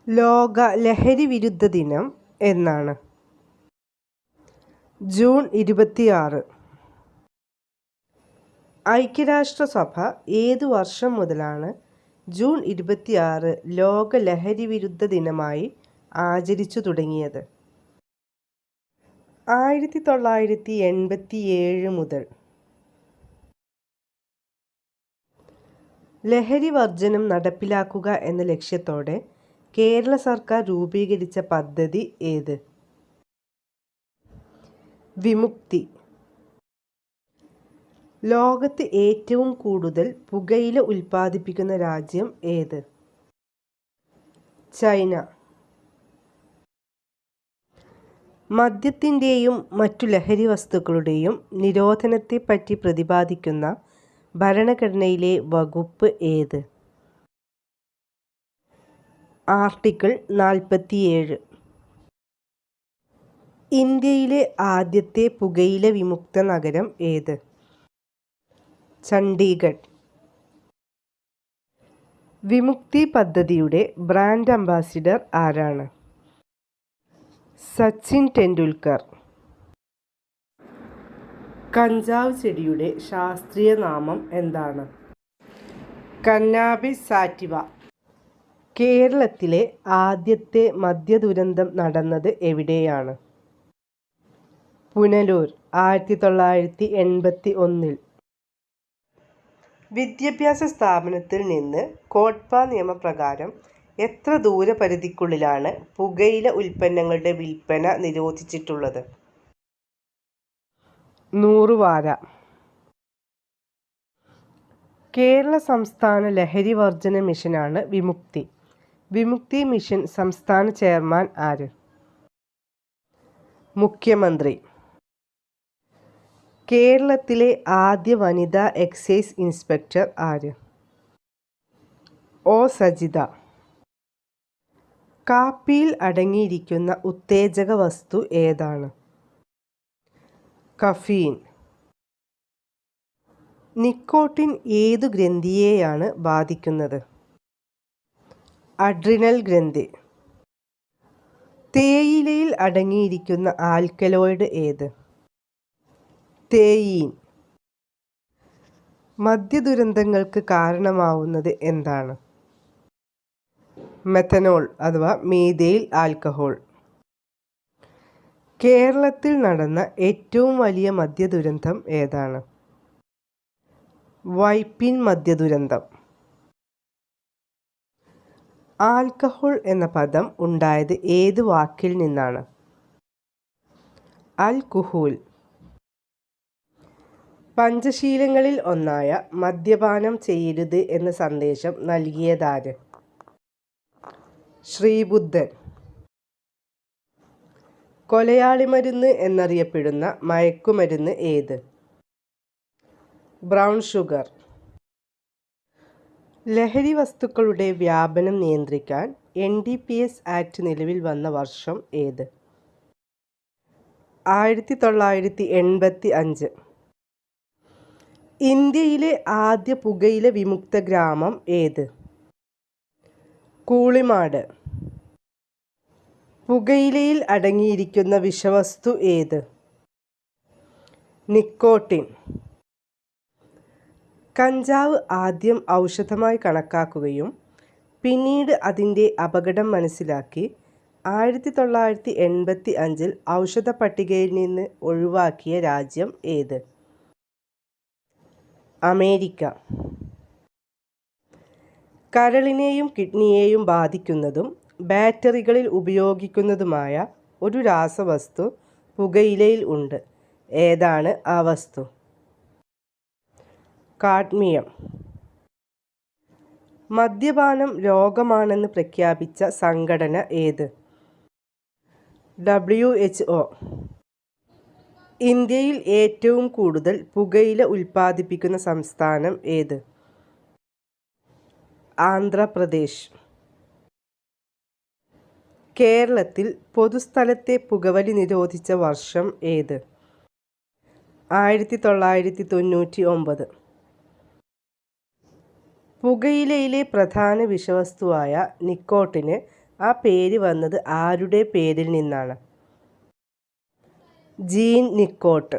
ലോക ലഹരി വിരുദ്ധ ദിനം എന്നാണ്? ജൂൺ 26. ഐക്യരാഷ്ട്രസഭ ഏതു വർഷം മുതലാണ് ജൂൺ 26 ലോക ലഹരി വിരുദ്ധ ദിനമായി ആചരിച്ചു തുടങ്ങിയത്? 1987 മുതൽ. ലഹരി വർജനം നടപ്പിലാക്കുക എന്ന ലക്ഷ്യത്തോടെ കേരള സർക്കാർ രൂപീകരിച്ച പദ്ധതി ഏത്? വിമുക്തി. ലോകത്ത് ഏറ്റവും കൂടുതൽ പുകയില ഉൽപ്പാദിപ്പിക്കുന്ന രാജ്യം ഏത്? ചൈന. മദ്യത്തിൻ്റെയും മറ്റു ലഹരി വസ്തുക്കളുടെയും നിരോധനത്തെപ്പറ്റി പ്രതിപാദിക്കുന്ന ഭരണഘടനയിലെ വകുപ്പ് ഏത്? ആർട്ടിക്കിൾ 47. ഇന്ത്യയിലെ ആദ്യത്തെ പുകയില വിമുക്ത നഗരം ഏത്? ചണ്ഡീഗഡ്. വിമുക്തി പദ്ധതിയുടെ ബ്രാൻഡ് അംബാസിഡർ ആരാണ്? സച്ചിൻ ടെണ്ടുൽക്കർ. കഞ്ചാവ് ചെടിയുടെ ശാസ്ത്രീയ നാമം എന്താണ്? കന്നാബിസ് സാറ്റിവ. കേരളത്തിലെ ആദ്യത്തെ മദ്യദുരന്തം നടന്നത് എവിടെയാണ്? പുനലൂർ, 1981. വിദ്യാഭ്യാസ സ്ഥാപനത്തിൽ നിന്ന് കോട്ട്പ നിയമപ്രകാരം എത്ര ദൂരപരിധിക്കുള്ളിലാണ് പുകയില ഉൽപ്പന്നങ്ങളുടെ വിൽപ്പന നിരോധിച്ചിട്ടുള്ളത്? 100 വാര. കേരള സംസ്ഥാന ലഹരി വർജന മിഷനാണ് വിമുക്തി. വിമുക്തി മിഷൻ സംസ്ഥാന ചെയർമാൻ ആര്? മുഖ്യമന്ത്രി. കേരളത്തിലെ ആദ്യ വനിതാ എക്സൈസ് ഇൻസ്പെക്ടർ ആര്? ഒ. സജിത. കാപ്പിയിൽ അടങ്ങിയിരിക്കുന്ന ഉത്തേജക വസ്തു ഏതാണ്? കഫീൻ. നിക്കോട്ടിൻ ഏതു ഗ്രന്ഥിയെയാണ് ബാധിക്കുന്നത്? അഡ്രിനൽ ഗ്രന്ഥി. തേയിലയിൽ അടങ്ങിയിരിക്കുന്ന ആൽക്കലോയിഡ് ഏത്? തേയീൻ. മദ്യദുരന്തങ്ങൾക്ക് കാരണമാവുന്നത് എന്താണ്? മെഥനോൾ അഥവാ മീഥൈൽ ആൽക്കഹോൾ. കേരളത്തിൽ നടന്ന ഏറ്റവും വലിയ മദ്യദുരന്തം ഏതാണ്? വൈപ്പിൻ മദ്യദുരന്തം. ആൽക്കഹോൾ എന്ന പദം ഉണ്ടായത് ഏത് വാക്കിൽ നിന്നാണ്? അൽകുഹൂൽ. പഞ്ചശീലങ്ങളിൽ ഒന്നായ മദ്യപാനം ചെയ്യരുത് എന്ന സന്ദേശം നൽകിയതാര്? ശ്രീബുദ്ധൻ. കൊലയാളിമരുന്ന് എന്നറിയപ്പെടുന്ന മയക്കുമരുന്ന് ഏത്? Brown sugar. ലഹരി വസ്തുക്കളുടെ വ്യാപനം നിയന്ത്രിക്കാൻ NDPS ആക്ട് നിലവിൽ വന്ന വർഷം ഏത്? 1985. ഇന്ത്യയിലെ ആദ്യ പുകയില വിമുക്ത ഗ്രാമം ഏത്? കൂളിമാട്. പുകയിലയിൽ അടങ്ങിയിരിക്കുന്ന വിഷവസ്തു ഏത്? നിക്കോട്ടിൻ. കഞ്ചാവ് ആദ്യം ഔഷധമായി കണക്കാക്കുകയും പിന്നീട് അതിൻ്റെ അപകടം മനസ്സിലാക്കി 1985 ഔഷധ പട്ടികയിൽ നിന്ന് ഒഴിവാക്കിയ രാജ്യം ഏത്? അമേരിക്ക. കരളിനെയും കിഡ്നിയെയും ബാധിക്കുന്നതും ബാറ്ററികളിൽ ഉപയോഗിക്കുന്നതുമായ ഒരു രാസവസ്തു പുകയിലയിൽ ഉണ്ട്. ഏതാണ് ആ വസ്തു? കാഡ്മിയം. മദ്യപാനം രോഗമാണെന്ന് പ്രഖ്യാപിച്ച സംഘടന ഏത്? WHO. ഇന്ത്യയിൽ ഏറ്റവും കൂടുതൽ പുകയില ഉൽപ്പാദിപ്പിക്കുന്ന സംസ്ഥാനം ഏത്? ആന്ധ്രാപ്രദേശ്. കേരളത്തിൽ പൊതുസ്ഥലത്തെ പുകവലി നിരോധിച്ച വർഷം ഏത്? 1999. പുകയിലയിലെ പ്രധാന വിഷവസ്തുവായ നിക്കോട്ടിന് ആ പേര് വന്നത് ആരുടെ പേരിൽ നിന്നാണ്? ജീൻ നിക്കോട്ട്.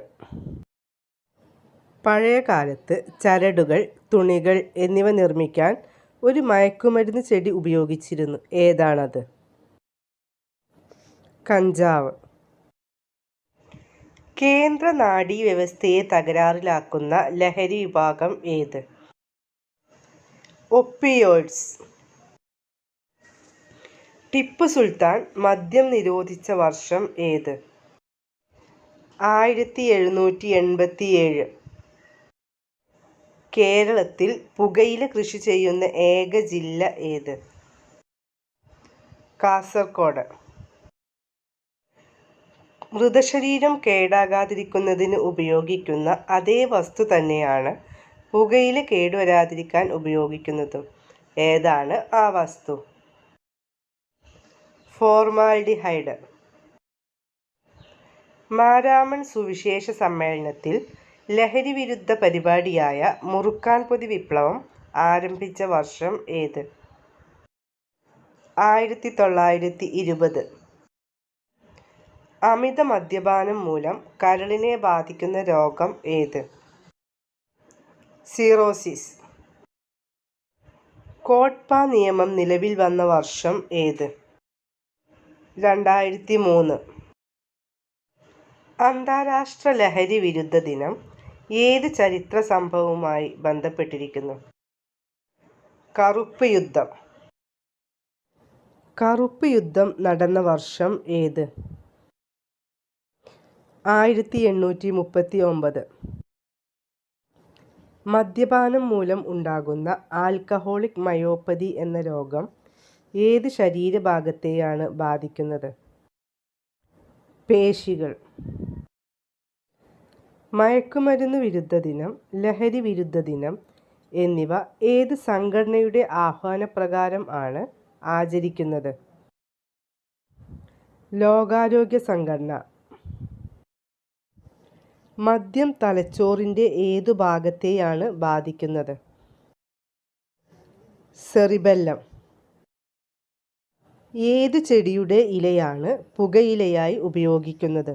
പഴയകാലത്ത് ചരടുകൾ, തുണികൾ എന്നിവ നിർമ്മിക്കാൻ ഒരു മയക്കുമരുന്ന് ചെടി ഉപയോഗിച്ചിരുന്നു. ഏതാണത്? കഞ്ചാവ്. കേന്ദ്ര നാഡീവ്യവസ്ഥയെ തകരാറിലാക്കുന്ന ലഹരി വിഭാഗം ഏത്? ഒപ്പിയോയിഡ്സ്. ടിപ്പു സുൽത്താൻ മദ്യം നിരോധിച്ച വർഷം ഏത്? 1787. കേരളത്തിൽ പുകയില കൃഷി ചെയ്യുന്ന ഏക ജില്ല ഏത്? കാസർഗോഡ്. മൃതശരീരം കേടാകാതിരിക്കുന്നതിന് ഉപയോഗിക്കുന്ന അതേ വസ്തു തന്നെയാണ് പുകയില കേടുവരാതിരിക്കാൻ ഉപയോഗിക്കുന്നതും. ഏതാണ് ആ വസ്തു? ഫോർമാൽഡിഹൈഡ്. മാരാമൺ സുവിശേഷ സമ്മേളനത്തിൽ ലഹരി വിരുദ്ധ പരിപാടിയായ മുറുക്കാൻ പൊതി വിപ്ലവം ആരംഭിച്ച വർഷം ഏത്? 1920. അമിത മദ്യപാനം മൂലം കരളിനെ ബാധിക്കുന്ന രോഗം ഏത്? സിറോസിസ്. കോട്ട്പ നിയമം നിലവിൽ വന്ന വർഷം ഏത്? 2003. അന്താരാഷ്ട്ര ലഹരി വിരുദ്ധ ദിനം ഏത് ചരിത്ര സംഭവവുമായി ബന്ധപ്പെട്ടിരിക്കുന്നു? കറുപ്പ് യുദ്ധം. കറുപ്പ് യുദ്ധം നടന്ന വർഷം ഏത്? 1839. മദ്യപാനം മൂലം ഉണ്ടാകുന്ന ആൽക്കഹോളിക് മയോപ്പതി എന്ന രോഗം ഏത് ശരീരഭാഗത്തെയാണ് ബാധിക്കുന്നത്? പേശികൾ. മയക്കുമരുന്ന് വിരുദ്ധ ദിനം, ലഹരി വിരുദ്ധ ദിനം എന്നിവ ഏത് സംഘടനയുടെ ആഹ്വാനപ്രകാരം ആണ് ആചരിക്കുന്നത്? ലോകാരോഗ്യ സംഘടന. മദ്യം തലച്ചോറിൻ്റെ ഏതു ഭാഗത്തെയാണ് ബാധിക്കുന്നത്? സെറിബെല്ലം. ഏത് ചെടിയുടെ ഇലയാണ് പുകയിലയായി ഉപയോഗിക്കുന്നത്?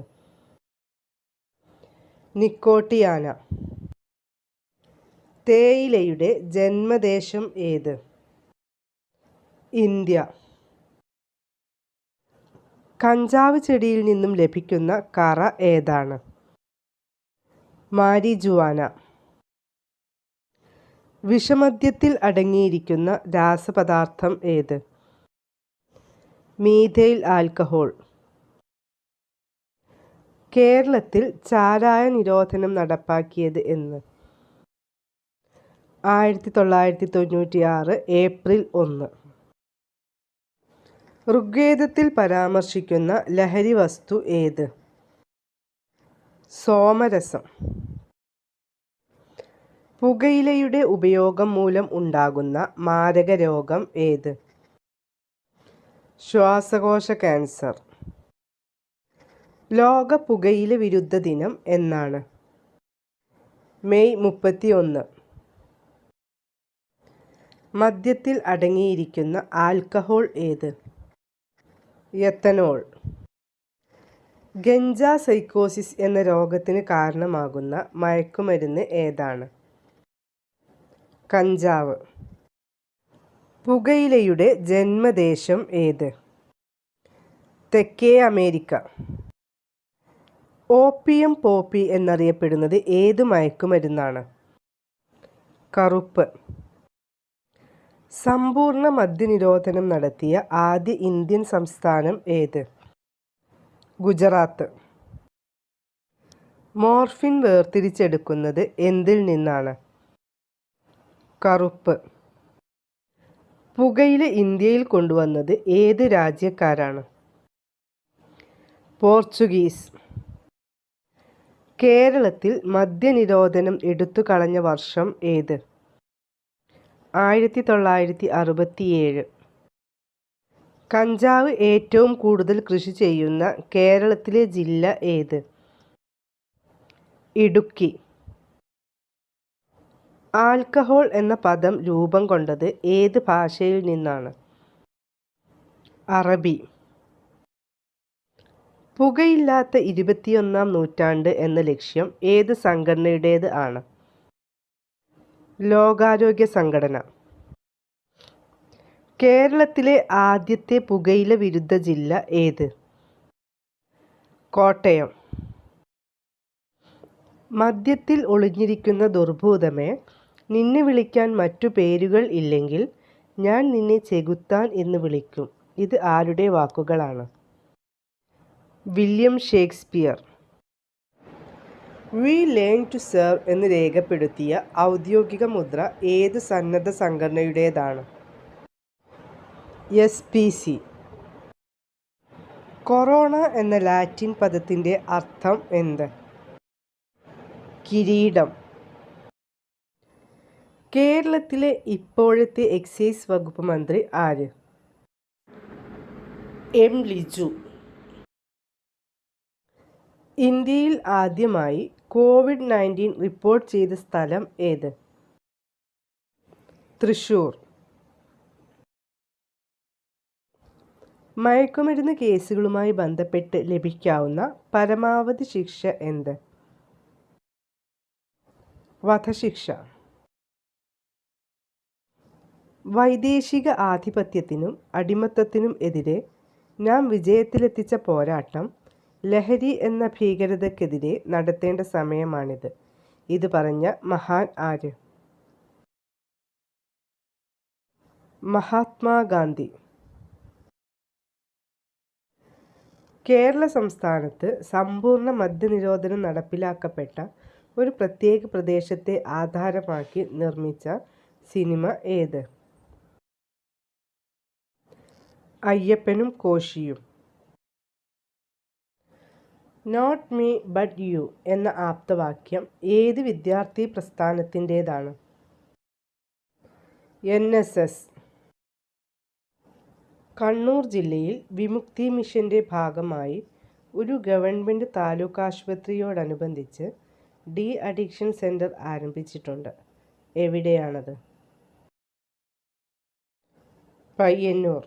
നിക്കോട്ടിയാന. തേയിലയുടെ ജന്മദേശം ഏത്? ഇന്ത്യ. കഞ്ചാവ് ചെടിയിൽ നിന്നും ലഭിക്കുന്ന കറ ഏതാണ്? മാരിജുവാന. വിഷമദ്യത്തിൽ അടങ്ങിയിരിക്കുന്ന രാസപദാർത്ഥം ഏത്? Methyl alcohol. കേരളത്തിൽ ചാരായ നിരോധനം നടപ്പാക്കിയത് എന്ന്? 1996 ഏപ്രിൽ 1. ഋഗ്വേദത്തിൽ പരാമർശിക്കുന്ന ലഹരി വസ്തു ഏത്? സോമരസം. പുകയിലയുടെ ഉപയോഗം മൂലം ഉണ്ടാകുന്ന മാരക രോഗം ഏത്? ശ്വാസകോശ ക്യാൻസർ. ലോക പുകയില വിരുദ്ധ ദിനം എന്നാണ്? മെയ് 31. മദ്യത്തിൽ അടങ്ങിയിരിക്കുന്ന ആൽക്കഹോൾ ഏത്? എത്തനോൾ. ഗഞ്ച സൈക്കോസിസ് എന്ന രോഗത്തിന് കാരണമാകുന്ന മയക്കുമരുന്ന് ഏതാണ്? കഞ്ചാവ്. പുകയിലയുടെ ജന്മദേശം ഏത്? തെക്കേ അമേരിക്ക. ഓപ്പിയം പോപ്പി എന്നറിയപ്പെടുന്നത് ഏത് മയക്കുമരുന്നാണ്? കറുപ്പ്. സമ്പൂർണ്ണ മദ്യനിരോധനം നടത്തിയ ആദ്യ ഇന്ത്യൻ സംസ്ഥാനം ഏത്? ഗുജറാത്ത്. മോർഫിൻ വേർതിരിച്ചെടുക്കുന്നത് എന്തിൽ നിന്നാണ്? കറുപ്പ്. പുകയില ഇന്ത്യയിൽ കൊണ്ടുവന്നത് ഏത് രാജ്യക്കാരാണ്? പോർച്ചുഗീസ്. കേരളത്തിൽ മദ്യനിരോധനം എടുത്തു കളഞ്ഞ വർഷം ഏത്? 1967. കഞ്ചാവ് ഏറ്റവും കൂടുതൽ കൃഷി ചെയ്യുന്ന കേരളത്തിലെ ജില്ല ഏത്? ഇടുക്കി. ആൽക്കഹോൾ എന്ന പദം രൂപം കൊണ്ടത് ഏത് ഭാഷയിൽ നിന്നാണ്? അറബി. പുകയില്ലാത്ത 21-ാം നൂറ്റാണ്ട് എന്ന ലക്ഷ്യം ഏത് സംഘടനയുടേത് ആണ്? ലോകാരോഗ്യ സംഘടന. കേരളത്തിലെ ആദ്യത്തെ പുകയില വിരുദ്ധ ജില്ല ഏത്? കോട്ടയം. മദ്യത്തിൽ ഒളിഞ്ഞിരിക്കുന്ന ദുർഭൂതമേ, നിന്നെ വിളിക്കാൻ മറ്റു പേരുകൾ ഇല്ലെങ്കിൽ ഞാൻ നിന്നെ ചെകുത്താൻ എന്ന് വിളിക്കും. ഇത് ആരുടെ വാക്കുകളാണ്? William Shakespeare. We learn to serve എന്ന് രേഖപ്പെടുത്തിയ ഔദ്യോഗിക മുദ്ര ഏത് സന്നദ്ധ സംഘടനയുടേതാണ്? SPC. കൊറോണ എന്ന ലാറ്റിൻ പദത്തിൻ്റെ അർത്ഥം എന്ത്? കിരീടം. കേരളത്തിലെ ഇപ്പോഴത്തെ എക്സൈസ് വകുപ്പ് മന്ത്രി ആര്? M. ലിജു. ഇന്ത്യയിൽ ആദ്യമായി COVID-19 റിപ്പോർട്ട് ചെയ്ത സ്ഥലം ഏത്? തൃശ്ശൂർ. മയക്കുമരുന്ന് കേസുകളുമായി ബന്ധപ്പെട്ട് ലഭിക്കാവുന്ന പരമാവധി ശിക്ഷ എന്ത്? വധശിക്ഷ. വൈദേശിക ആധിപത്യത്തിനും അടിമത്തത്തിനും എതിരെ നാം വിജയത്തിലെത്തിച്ച പോരാട്ടം ലഹരി എന്ന ഭീകരതയ്ക്കെതിരെ നടത്തേണ്ട സമയമാണിത്. ഇത് പറഞ്ഞ മഹാൻ ആര്? മഹാത്മാഗാന്ധി. കേരള സംസ്ഥാനത്ത് സമ്പൂർണ്ണ മദ്യനിരോധനം നടപ്പിലാക്കപ്പെട്ട ഒരു പ്രത്യേക പ്രദേശത്തെ ആധാരമാക്കി നിർമ്മിച്ച സിനിമ ഏത്? അയ്യപ്പനും കോശിയും. നോട്ട് മീ ബട്ട് യു എന്ന ആപ്തവാക്യം ഏത് വിദ്യാർത്ഥി പ്രസ്ഥാനത്തിൻ്റേതാണ്? NSS. കണ്ണൂർ ജില്ലയിൽ വിമുക്തി മിഷൻ്റെ ഭാഗമായി ഒരു ഗവൺമെൻറ് താലൂക്ക് ആശുപത്രിയോടനുബന്ധിച്ച് ഡി അഡിക്ഷൻ സെൻറ്റർ ആരംഭിച്ചിട്ടുണ്ട്. എവിടെയാണത്? പയ്യന്നൂർ.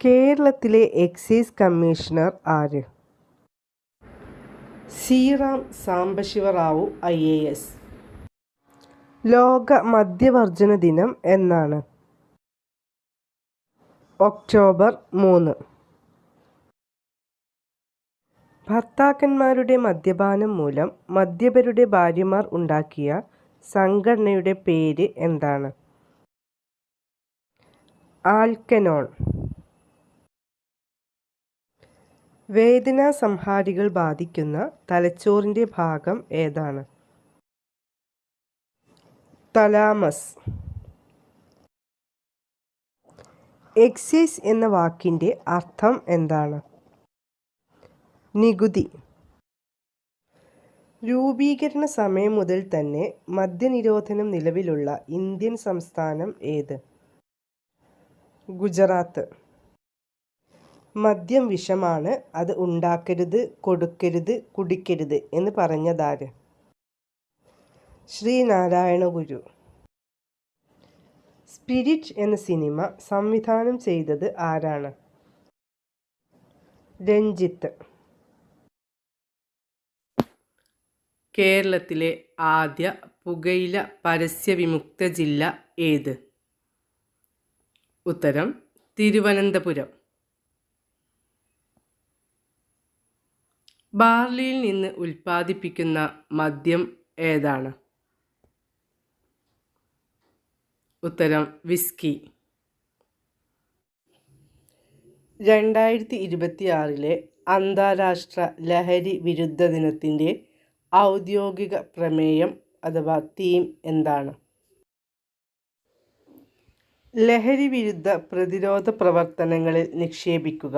കേരളത്തിലെ എക്സൈസ് കമ്മീഷണർ ആര്? ശ്രീറാം സാംബശിവറാവു IAS. ലോക മദ്യവർജന ദിനം എന്നാണ്? ഒക്ടോബർ 3. ഭർത്താക്കന്മാരുടെ മദ്യപാനം മൂലം മദ്യപരുടെ ഭാര്യമാർ ഉണ്ടാക്കിയ സംഘടനയുടെ പേര് എന്താണ്? ആൽക്കനോൺ. വേദനാ സംഹാരികൾ ബാധിക്കുന്ന തലച്ചോറിൻ്റെ ഭാഗം ഏതാണ്? തലാമസ്. എക്സൈസ് എന്ന വാക്കിൻ്റെ അർത്ഥം എന്താണ്? നികുതി. രൂപീകരണ സമയം മുതൽ തന്നെ മദ്യനിരോധനം നിലവിലുള്ള ഇന്ത്യൻ സംസ്ഥാനം ഏത്? ഗുജറാത്ത്. മദ്യം വിഷമാണ്, അത് ഉണ്ടാക്കരുത്, കൊടുക്കരുത്, കുടിക്കരുത് എന്ന് പറഞ്ഞതാര്? ശ്രീനാരായണ ഗുരു. സ്പിരിറ്റ് എന്ന സിനിമ സംവിധാനം ചെയ്തത് ആരാണ്? രഞ്ജിത്ത്. കേരളത്തിലെ ആദ്യ പുകയില പരസ്യവിമുക്ത ജില്ല ഏത്? ഉത്തരം തിരുവനന്തപുരം. ബാർലിയിൽ നിന്ന് ഉൽപ്പാദിപ്പിക്കുന്ന മദ്യം ഏതാണ്? ഉത്തരം വിസ്കി. 2026 അന്താരാഷ്ട്ര ലഹരി വിരുദ്ധ ദിനത്തിൻ്റെ ഔദ്യോഗിക പ്രമേയം അഥവാ തീം എന്താണ്? ലഹരി വിരുദ്ധ പ്രതിരോധ പ്രവർത്തനങ്ങളിൽ നിക്ഷേപിക്കുക.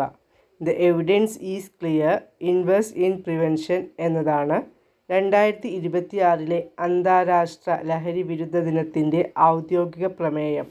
The evidence is clear, invest in prevention എന്നതാണ് 2026 അന്താരാഷ്ട്ര ലഹരി വിരുദ്ധ ദിനത്തിൻ്റെ ഔദ്യോഗിക പ്രമേയം.